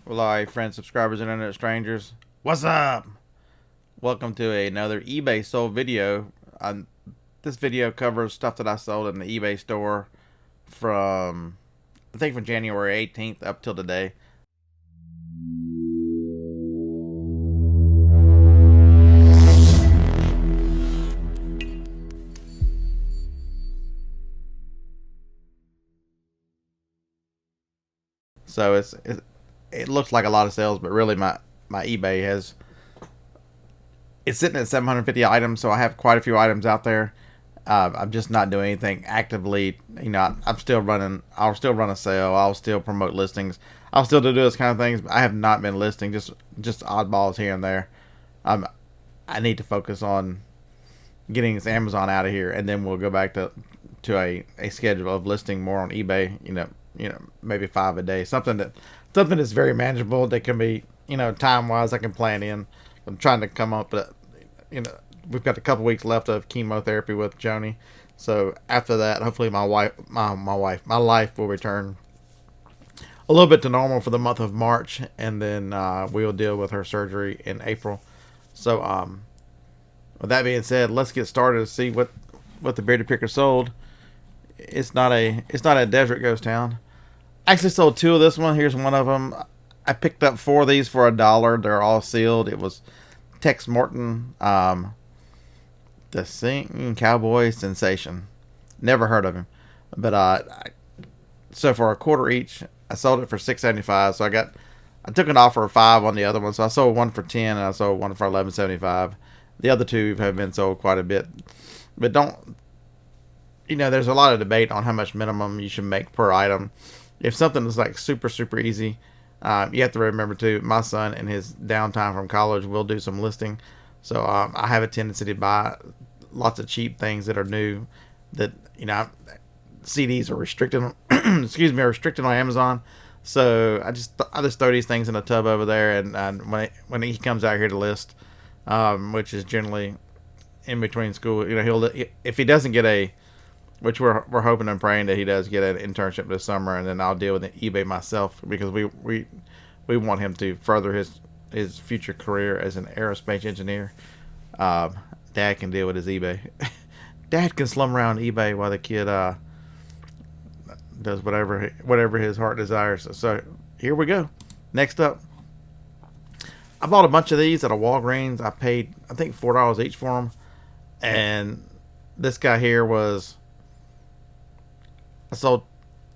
Well, all right, friends, subscribers, and internet strangers. What's up? Welcome to another eBay sold video. This video covers stuff that I sold in the eBay store from, I think, from January 18th up till today. So it looks like a lot of sales, but really my eBay it's sitting at 750 items, so I have quite a few items out there. I'm just not doing anything actively. I'm still running. I'll still run a sale. I'll still promote listings. I'll still do those kind of things. But I have not been listing just oddballs here and there. I need to focus on getting this Amazon out of here, and then we'll go back to a schedule of listing more on eBay. Maybe 5 a day. Something that's very manageable. That can be time wise. I can plan in. I'm trying to come up with we've got a couple weeks left of chemotherapy with Joni. So after that, hopefully my life will return a little bit to normal for the month of March, and then we'll deal with her surgery in April. So with that being said, let's get started to see what the bearded picker sold. It's not a desert ghost town. I actually sold two of this one. Here's one of them. I picked up four of these for $1. They're all sealed. It was Tex Morton, the Singing Cowboy Sensation. Never heard of him, but so for a quarter each, I sold it for $6.75. So I took an offer of 5 on the other one, so I sold one for 10 and I sold one for $11.75. The other two have been sold quite a bit, but there's a lot of debate on how much minimum you should make per item. If something is like super easy, you have to remember too, my son in his downtime from college will do some listing. So I have a tendency to buy lots of cheap things that are new that, CDs are restricted on, are restricted on Amazon. So I just throw these things in a tub over there, and when he comes out here to list, which is generally in between school, if he doesn't get which we're hoping and praying that he does get an internship this summer, and then I'll deal with eBay myself, because we want him to further his future career as an aerospace engineer. Dad can deal with his eBay. Dad can slum around eBay while the kid does whatever his heart desires. So here we go. Next up, I bought a bunch of these at a Walgreens. I paid, I think, $4 each for them, and this guy here I sold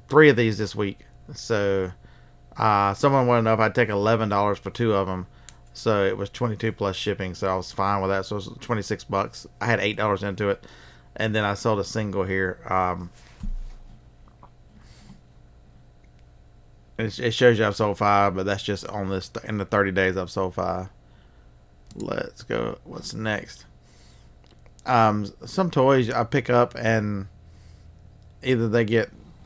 3 of these this week. So someone wanted to know if I'd take $11 for 2 of them. So it was 22 plus shipping. So I was fine with that. So it was $26. I had $8 into it, and then I sold a single here. It shows you I've sold 5, but that's just on this in the 30 days I've sold 5. Let's go. What's next? Some toys I pick up, and either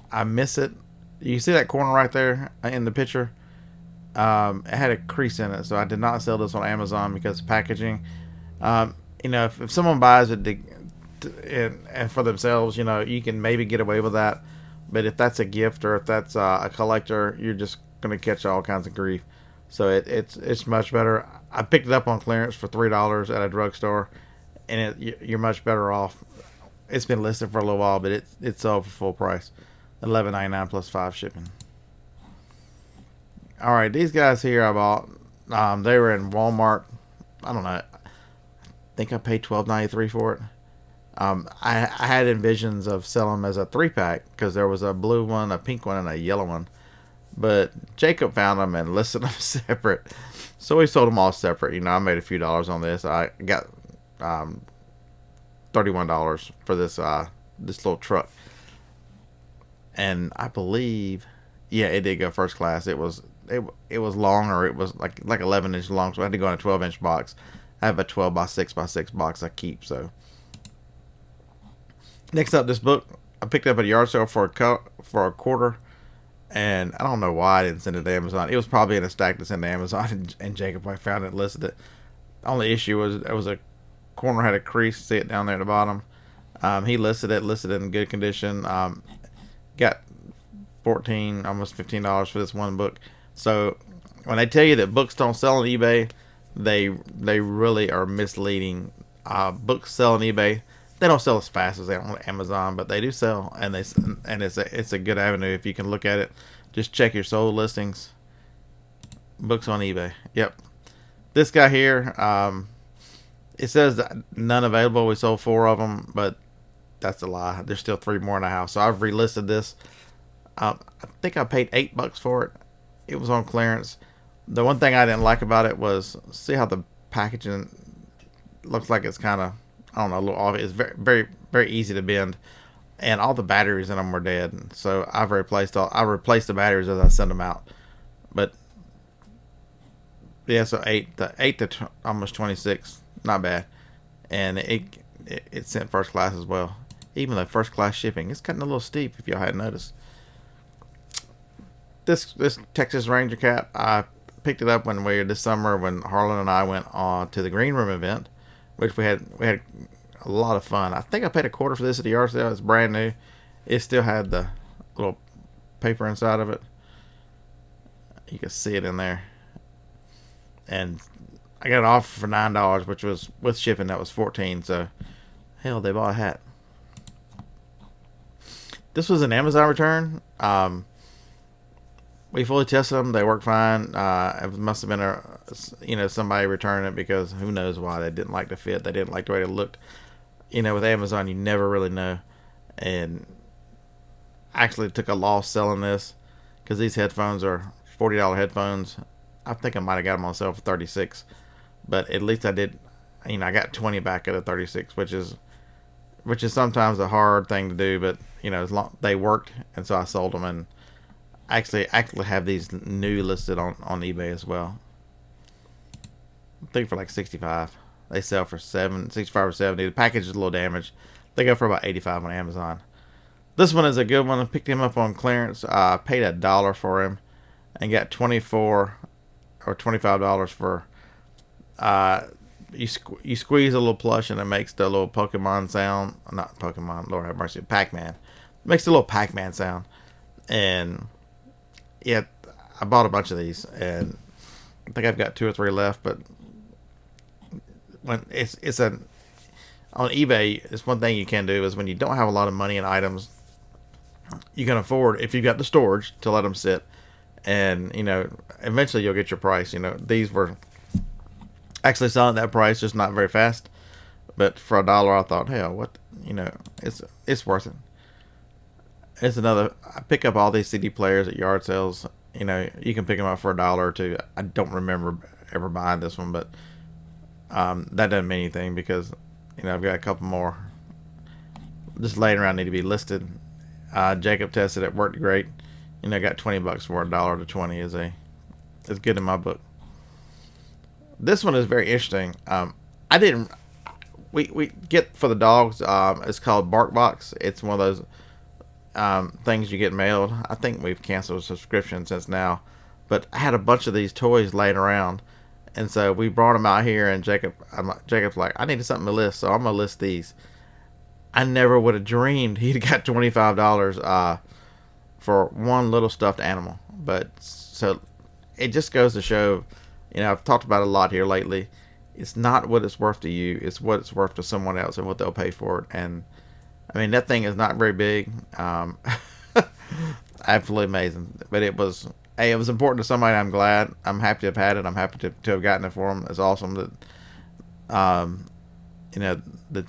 I miss it. You see that corner right there in the picture? It had a crease in it, so I did not sell this on Amazon because of packaging. If someone buys it and for themselves, you can maybe get away with that. But if that's a gift, or if that's a collector, you're just gonna catch all kinds of grief. So it's much better. I picked it up on clearance for $3 at a drugstore, and you're much better off. It's been listed for a little while, but it's sold for full price, $11.99 plus 5 shipping. All right, these guys here I bought. They were in Walmart. I don't know. I think I paid $12.93 for it. I had envisions of selling them as a 3-pack, because there was a blue one, a pink one, and a yellow one. But Jacob found them and listed them separate, so we sold them all separate. I made a few dollars on this. I got $31 for this little truck, and I believe, yeah, it did go first class. It was long, or it was like 11 inch long, so I had to go in a 12-inch box. I have a 12 by 6 by 6 box I keep. So next up, this book I picked up at a yard sale for a quarter, and I don't know why I didn't send it to Amazon. It was probably in a stack to send to Amazon, and Jacob, I found it and listed it. The only issue was it was a corner had a crease. See it down there at the bottom. He listed it in good condition. Got $14, almost $15 for this one book. So when they tell you that books don't sell on eBay, they really are misleading. Books sell on eBay. They don't sell as fast as they on Amazon, but they do sell, and it's a good avenue if you can look at it. Just check your sold listings. Books on eBay. Yep. This guy here, it says that none available. We sold 4 of them, but that's a lie. There's still 3 more in the house. So I've relisted this. I think I paid $8 for it. It was on clearance. The one thing I didn't like about it was, see how the packaging looks like it's kind of, I don't know, a little off. It's very, very, very easy to bend, and all the batteries in them were dead. So I replaced the batteries as I send them out. But yeah, so 8 to almost 26, not bad, and it sent first class as well. Even though first class shipping, it's cutting a little steep if y'all hadn't noticed. This Texas Ranger cap, I picked it up this summer when Harlan and I went on to the Green Room event, which we had a lot of fun. I think I paid $25 for this at the yard sale. It's brand new. It still had the little paper inside of it. You can see it in there. And I got an offer for $9, which was with shipping. That was $14. So hell, they bought a hat. This was an Amazon return. We fully tested them. They worked fine. It must have been somebody returning it because who knows why they didn't like the fit. They didn't like the way it looked. With Amazon, you never really know. And actually took a loss selling this because these headphones are $40 headphones. I think I might have got them on sale for $36, but at least I did. I got 20 back at a 36, which is sometimes a hard thing to do. But as long they worked, and so I sold them, and actually have these new listed on eBay as well. I think for like 65. They sell for 65 or 70. The package is a little damaged. They go for about 85 on Amazon. This one is a good one. I picked him up on clearance. I paid $1 for him, and got 24 or $25 for. You squeeze a little plush and it makes the little Pokemon sound. Not Pokemon, Lord have mercy, Pac-Man. It makes the little Pac-Man sound, and yeah, I bought a bunch of these, and I think I've got 2 or 3 left. But when on eBay, it's one thing you can do is when you don't have a lot of money in items, you can afford, if you've got the storage, to let them sit, and eventually you'll get your price. These were actually selling that price, just not very fast. But for $1, I thought, hell, what? It's worth it. It's another. I pick up all these CD players at yard sales. You can pick them up for $1 or $2. I don't remember ever buying this one, but that doesn't mean anything because I've got a couple more just laying around, need to be listed. Jacob tested it, worked great. Got $20 for $1 to 20 is good in my book. This one is very interesting. I didn't. We get for the dogs. It's called Bark Box. It's one of those things you get mailed. I think we've canceled a subscription since now, but I had a bunch of these toys laying around, and so we brought them out here. And Jacob's like, I needed something to list, so I'm gonna list these. I never would have dreamed he'd got $25 for one little stuffed animal. But so it just goes to show, I've talked about it a lot here lately. It's not what it's worth to you; it's what it's worth to someone else and what they'll pay for it. And I mean, that thing is not very big. Absolutely amazing. But it was important to somebody. I'm glad. I'm happy to have had it. I'm happy to have gotten it for them. It's awesome that, that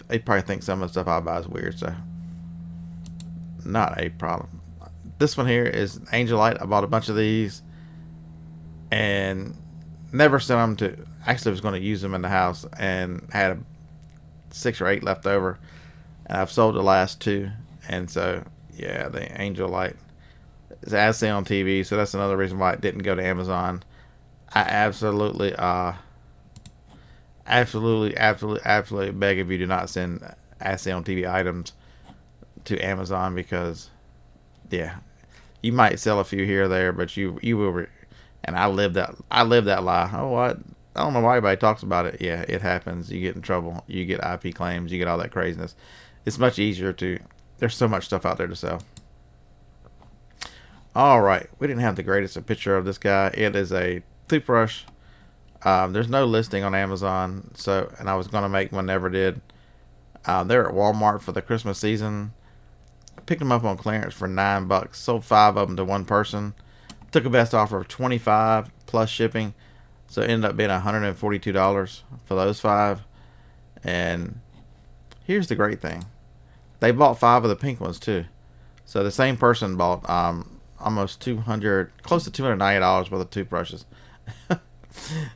they probably think some of the stuff I buy is weird. So, not a problem. This one here is Angelite. I bought a bunch of these and never sent them to. Actually, I was going to use them in the house and had 6 or 8 left over. And I've sold the last 2, and so yeah, the Angelite is as seen on TV, so that's another reason why it didn't go to Amazon. I absolutely beg of you, do not send as seen on TV items to Amazon because, yeah, you might sell a few here or there, but you will. And I live that lie. Oh, what? I don't know why anybody talks about it. Yeah, it happens. You get in trouble. You get IP claims. You get all that craziness. It's much easier to. There's so much stuff out there to sell. All right, we didn't have the greatest picture of this guy. It is a toothbrush. There's no listing on Amazon, so and I was gonna make one, never did. They're at Walmart for the Christmas season. I picked them up on clearance for $9. Sold 5 of them to one person. Took a best offer of 25 plus shipping, so it ended up being $142 for those 5. And here's the great thing: they bought 5 of the pink ones too. So the same person bought almost 200, close to $290 worth of toothbrushes.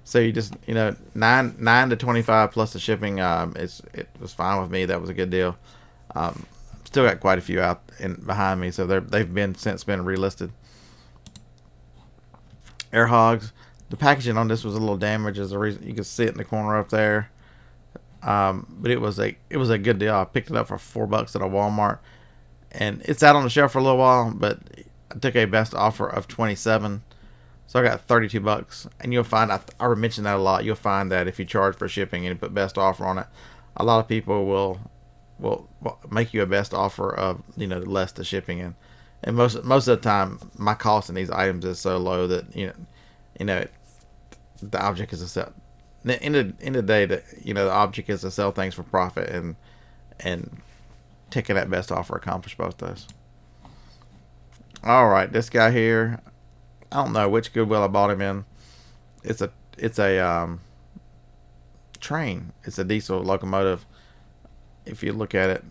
So you just, nine to 25 plus the shipping. It was fine with me. That was a good deal. Still got quite a few out behind me, so they've been since been relisted. Air hogs. The packaging on this was a little damaged. As a reason you can see it in the corner up there. But it was a good deal. I picked it up for $4 at a Walmart, and it's out on the shelf for a little while. But I took a best offer of 27, so I got $32. And you'll find I mentioned that a lot. You'll find that if you charge for shipping and you put best offer on it, a lot of people will make you a best offer of less the shipping, and most of the time my cost in these items is so low that the object is a sell. In the day that the object is to sell things for profit, and taking that best offer accomplished both those. All right, this guy here, I don't know which Goodwill I bought him in. It's a train. It's a diesel locomotive. If you look at it,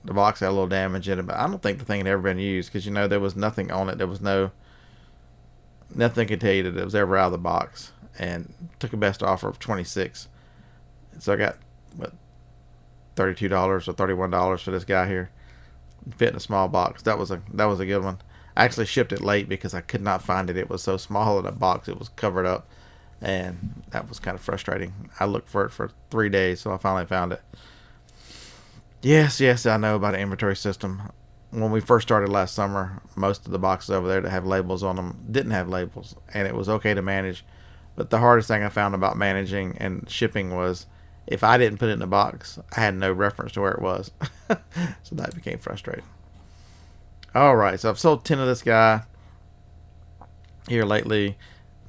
the box had a little damage in it, but I don't think the thing had ever been used, because there was nothing on it. There was nothing could tell you that it was ever out of the box. And took a best offer of 26, so I got $32 or $31 for this guy here. Fit in a small box. That was a good one. I actually shipped it late because I could not find it. It was so small in a box. It was covered up, and that was kind of frustrating. I looked for it for 3 days, so I finally found it. Yes, I know about an inventory system. When we first started last summer, most of the boxes over there that have labels on them didn't have labels, and it was okay to manage. But the hardest thing I found about managing and shipping was, if I didn't put it in the box, I had no reference to where it was. So that became frustrating. All right, so I've sold 10 of this guy here lately,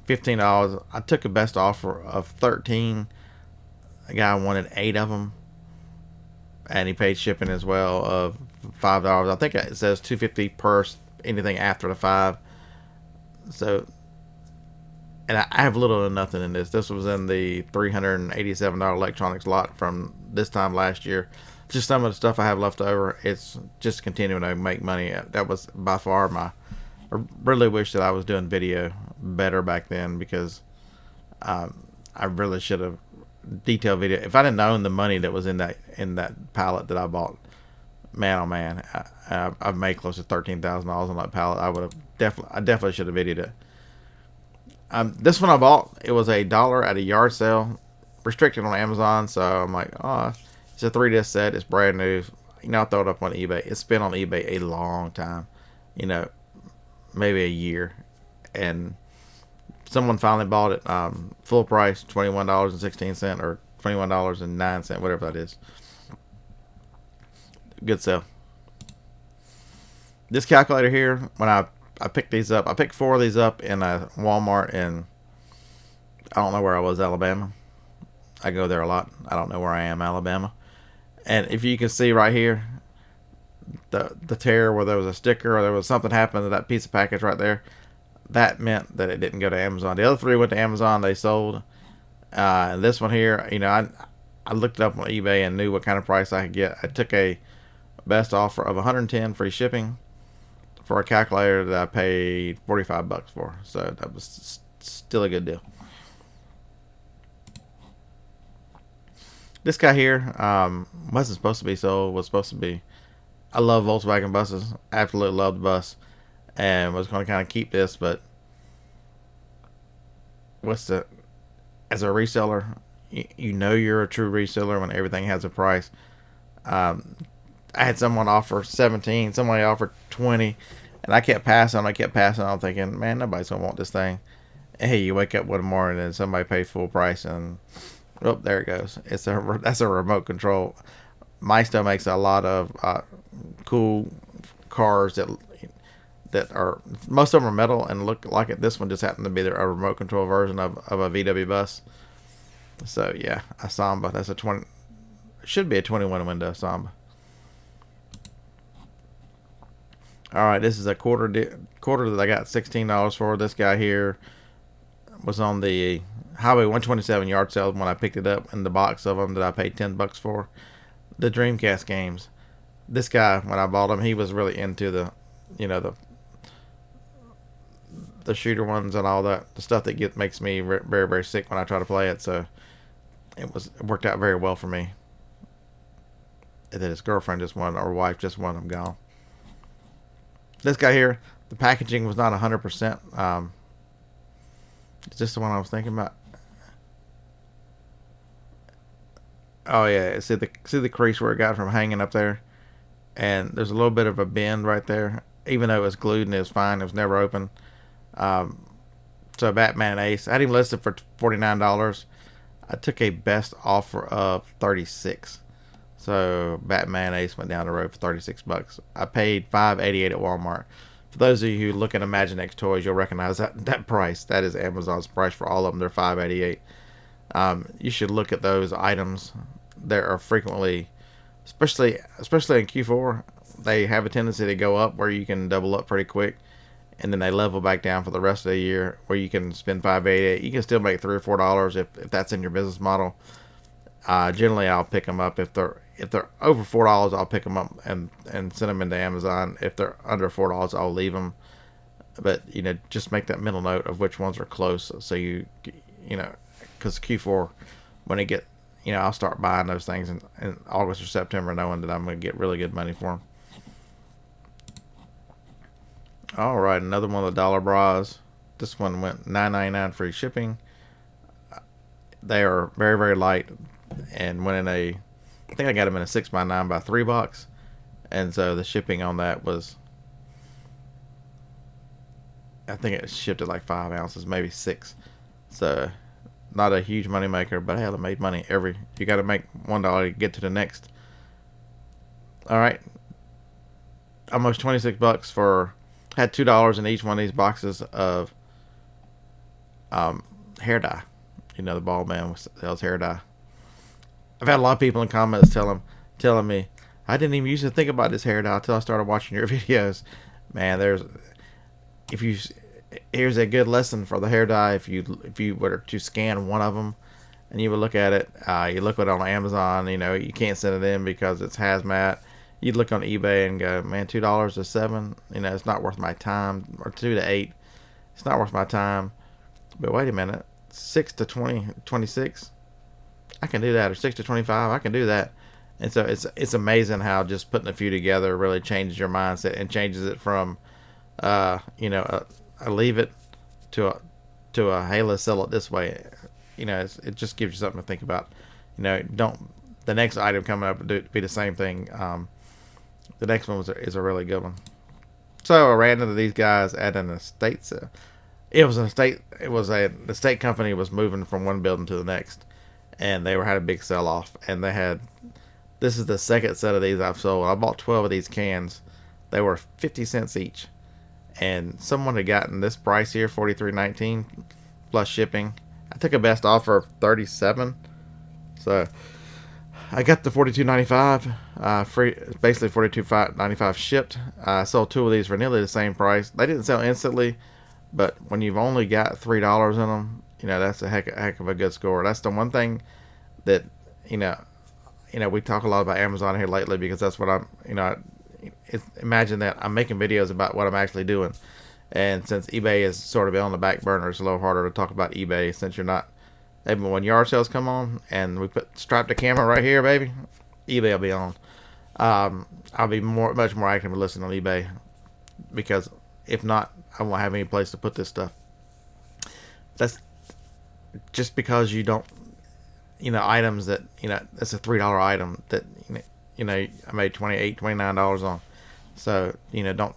$15. I took a best offer of 13. The guy wanted 8 of them, and he paid shipping as well of $5. I think it says $2.50 per anything after the 5. So. And I have little to nothing in this. This was in the $387 electronics lot from this time last year. Just some of the stuff I have left over. It's just continuing to make money. That was by far I really wish that I was doing video better back then, because I really should have detailed video. If I'd have known the money that was in that pallet that I bought, man, oh man, I've made close to $13,000 on that pallet. I definitely should have videoed it. This one I bought, it was $1 at a yard sale, restricted on Amazon. So I'm like, it's a 3-disc set. It's brand new. I'll throw it up on eBay. It's been on eBay a long time, maybe a year, and someone finally bought it full price, $21.16 or $21.09, whatever that is. Good sale. This calculator here, when I picked these up. I picked 4 of these up in a Walmart in, I don't know where I was, Alabama. I go there a lot. I don't know where I am, Alabama. And if you can see right here, the tear where there was a sticker or there was something happened to that piece of package right there, that meant that it didn't go to Amazon. The other 3 went to Amazon. They sold. And this one here, I looked it up on eBay and knew what kind of price I could get. I took a best offer of 110 free shipping for a calculator that I paid $45 for. So that was still a good deal. This guy here wasn't supposed to be sold. Was supposed to be. I love Volkswagen buses. Absolutely love the bus, and was going to kind of keep this. But as a reseller, you're a true reseller when everything has a price. I had someone offer 17, somebody offered 20, and I kept passing. I'm thinking, man, nobody's gonna want this thing. And hey, you wake up one morning and somebody paid full price, and oh, there it goes. That's a remote control. Maisto makes a lot of cool cars that that are, most of them are metal and look like it. This one just happened to be a remote control version of a VW bus. So yeah, a Samba. That's a 20. Should be a 21 window Samba. All right, this is a quarter that I got $16 for. This guy here was on the Highway 127 yard sale when I picked it up, in the box of them that I paid $10 for. The Dreamcast games. This guy, when I bought him, he was really into the, you know, the shooter ones and all that, the stuff that makes me very, very sick when I try to play it. So it worked out very well for me. And then his girlfriend just won, or wife just won. I'm gone. This guy here, the packaging was not 100%. Is this the one I was thinking about? Oh yeah, see the crease where it got from hanging up there, and there's a little bit of a bend right there. Even though it was glued and it was fine, it was never open. Um, so Batman Ace, I had him listed for $49. I took a best offer of 36. So Batman Ace went down the road for $36. I paid $5.88 at Walmart. For those of you who look at Imaginext toys, you'll recognize that price. That is Amazon's price for all of them. They're $5.88. You should look at those items. There are frequently, especially in Q4, they have a tendency to go up where you can double up pretty quick, and then they level back down for the rest of the year where you can spend $5.88. You can still make $3 or $4 if that's in your business model. Generally, I'll pick them up if they're over $4. I'll pick them up and send them into Amazon. If they're under $4, I'll leave them. But just make that mental note of which ones are close, so you know, because Q4, when they get, I'll start buying those things in August or September, knowing that I'm going to get really good money for them. All right, another one of the dollar bras. This one went $9.99 free shipping. They are very, very light, and went in I think I got them in a 6x9 by 3 box, and so the shipping on that was, I think it shipped at like 5 ounces, maybe 6. So not a huge money maker, but hell, it made money you got to make $1 to get to the next. All right, almost $26 for, had $2 in each one of these boxes of hair dye. The bald man sells hair dye. I've had a lot of people in comments telling me I didn't even used to think about this hair dye until I started watching your videos. Man, here's a good lesson for the hair dye. If you were to scan one of them and you would look at it, you look at it on Amazon, you can't send it in because it's hazmat. You'd look on eBay and go, man, $2 to $7, it's not worth my time, or $2 to $8, it's not worth my time. But wait a minute, 6 to 20, 26, I can do that, or 6 to 25, I can do that. And so it's amazing how just putting a few together really changes your mindset and changes it from, I leave it to a hey, let's sell it this way. It just gives you something to think about. Don't the next item coming up be the same thing. The next one is a really good one. So I ran into these guys at an estate sale. The estate company was moving from one building to the next, and they had a big sell off. And this is the second set of these I've sold. I bought 12 of these cans. They were 50 cents each, and someone had gotten this price here, $43.19 plus shipping. I took a best offer of $37, so I got the $42.95 free, basically $42.95 shipped. I sold 2 of these for nearly the same price. They didn't sell instantly, but when you've only got $3 in them, that's a heck of a good score. That's the one thing that we talk a lot about Amazon here lately, because that's what imagine that I'm making videos about what I'm actually doing, and since eBay is sort of on the back burner, it's a little harder to talk about eBay since you're not. Even when yard sales come on and we strap the camera right here, baby, eBay will be on. I'll be much more active and listen on eBay, because if not, I won't have any place to put this stuff. That's just because you don't, items that, that's a $3 item that, I made $28, $29 on. So, don't,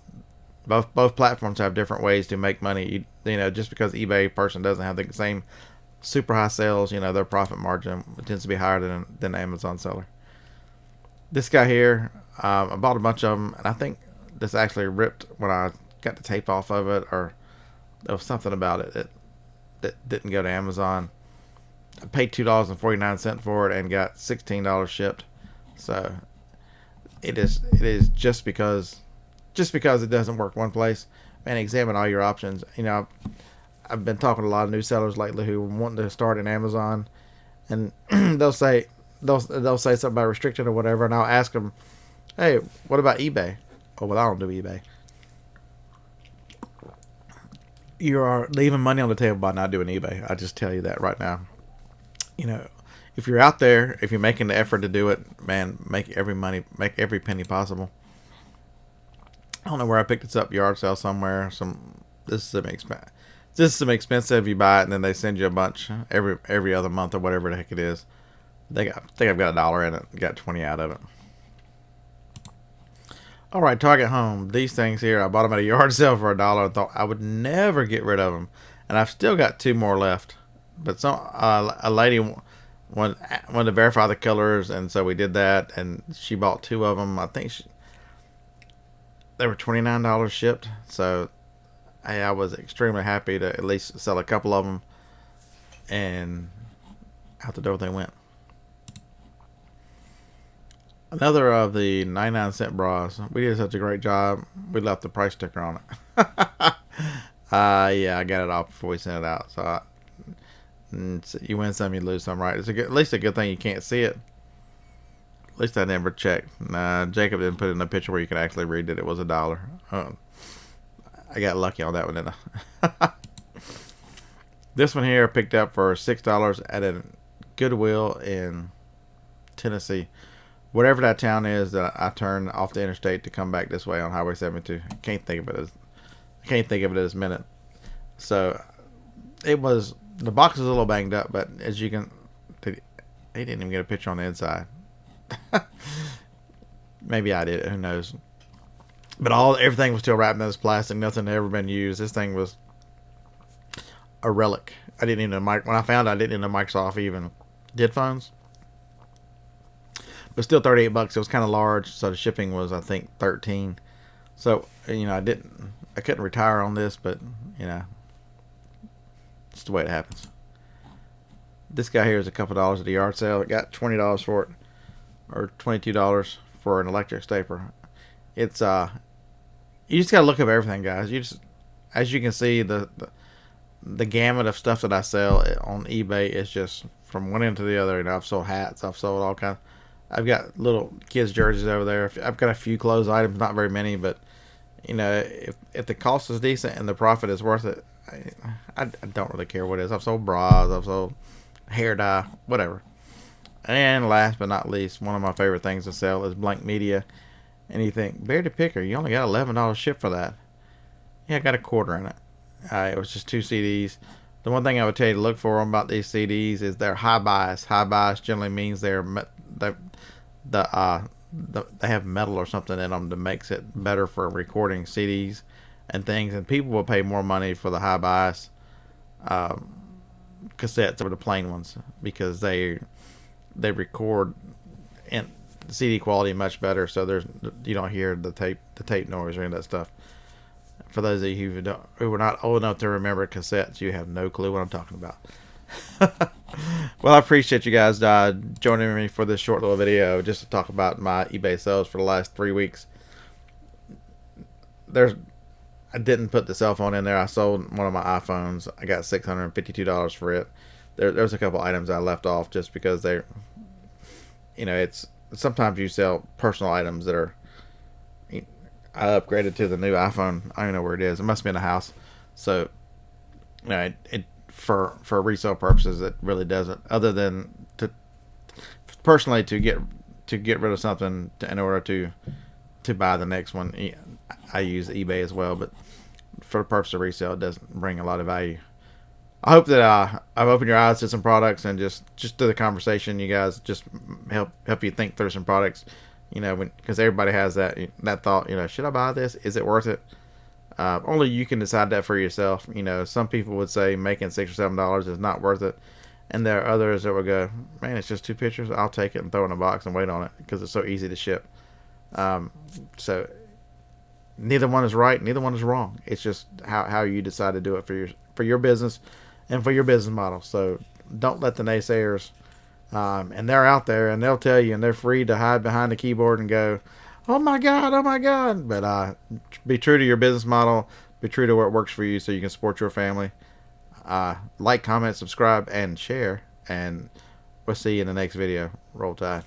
both platforms have different ways to make money. Just because eBay person doesn't have the same super high sales, their profit margin tends to be higher than the Amazon seller. This guy here, I bought a bunch of them, and I think this actually ripped when I got the tape off of it, or there was something about it that didn't go to Amazon. I paid $2.49 for it and got $16 shipped. So it is just because it doesn't work one place. Man, examine all your options. You know, I've been talking to a lot of new sellers lately who want to start in Amazon, and they'll say something about restricted or whatever, and I'll ask them, hey, what about eBay? Oh, well, I don't do eBay. You are leaving money on the table by not doing eBay. I just tell you that right now. You know, if you're out there, if you're making the effort to do it, man, make every penny possible. I don't know where I picked this up, yard sale somewhere. This is some expensive. You buy it and then they send you a bunch every other month or whatever the heck it is. I think I've got $1 in it. Got 20 out of it. All right, Target Home. These things here, I bought them at a yard sale for $1. I thought I would never get rid of them, and I've still got 2 more left. But a lady wanted to verify the colors, and so we did that, and she bought 2 of them. I think they were $29 shipped. So I was extremely happy to at least sell a couple of them, and out the door they went. Another of the 99-cent bras. We did such a great job. We left the price sticker on it. Yeah, I got it off before we sent it out. So you win some, you lose some, right? It's at least a good thing you can't see it. At least I never checked. Nah, Jacob didn't put in a picture where you could actually read that it was $1. I got lucky on that one, didn't I? This one here I picked up for $6 at a Goodwill in Tennessee. Whatever that town is that I turned off the interstate to come back this way on Highway 72. I can't think of it as a minute. So the box was a little banged up, but as you can, they didn't even get a picture on the inside. Maybe I did it, who knows. But everything was still wrapped in this plastic. Nothing had ever been used. This thing was a relic. When I found it, I didn't know Microsoft even did phones. But still $38. It was kind of large, so the shipping was, I think, $13. So, you know, I couldn't retire on this, but, you know, it's the way it happens. This guy here is a couple dollars at the yard sale. I got $20 for it, or $22 for an electric stapler. It's you just gotta look up everything, guys. As you can see, the gamut of stuff that I sell on eBay is just from one end to the other. You know, I've sold hats, I've sold all kinds. I've got little kids' jerseys over there. I've got a few clothes items, not very many, but you know, if the cost is decent and the profit is worth it, I don't really care what it is. I've sold bras, I've sold hair dye, whatever. And last but not least, one of my favorite things to sell is blank media. And you think, Bear Picker, you only got $11 shipped for that. Yeah, I got a quarter in it. It was just 2 CDs. The one thing I would tell you to look for about these CDs is they're high bias. High bias generally means they have metal or something in them that makes it better for recording CDs and things. And people will pay more money for the high bias cassettes over the plain ones because they record in the CD quality much better. So you don't hear the tape noise or any of that stuff. For those of you who were not old enough to remember cassettes, you have no clue what I'm talking about. Well, I appreciate you guys joining me for this short little video just to talk about my eBay sales for the last 3 weeks. I didn't put the cell phone in there. I sold one of my iPhones. I got $652 for it. There's a couple items I left off just because they, you know, it's sometimes you sell personal items that are. I upgraded to the new iPhone. I don't know where it is. It must be in the house. So, you know, for resale purposes, it really doesn't. Other than personally to get rid of something in order to buy the next one, I use eBay as well. But for the purpose of resale, it doesn't bring a lot of value. I hope that I've opened your eyes to some products and just through the conversation, you guys just help you think through some products. You know, because everybody has that thought, you know, should I buy this? Is it worth it? Only you can decide that for yourself. You know, some people would say making $6 or $7 is not worth it. And there are others that would go, man, it's just 2 pictures. I'll take it and throw it in a box and wait on it because it's so easy to ship. So neither one is right, neither one is wrong. It's just how you decide to do it for your business and for your business model. So don't let the naysayers, and they're out there and they'll tell you, and they're free to hide behind the keyboard and go, oh my god, oh my god. But be true to your business model, be true to what works for you, so you can support your family. Like, comment, subscribe, and share, and we'll see you in the next video. Roll Tide.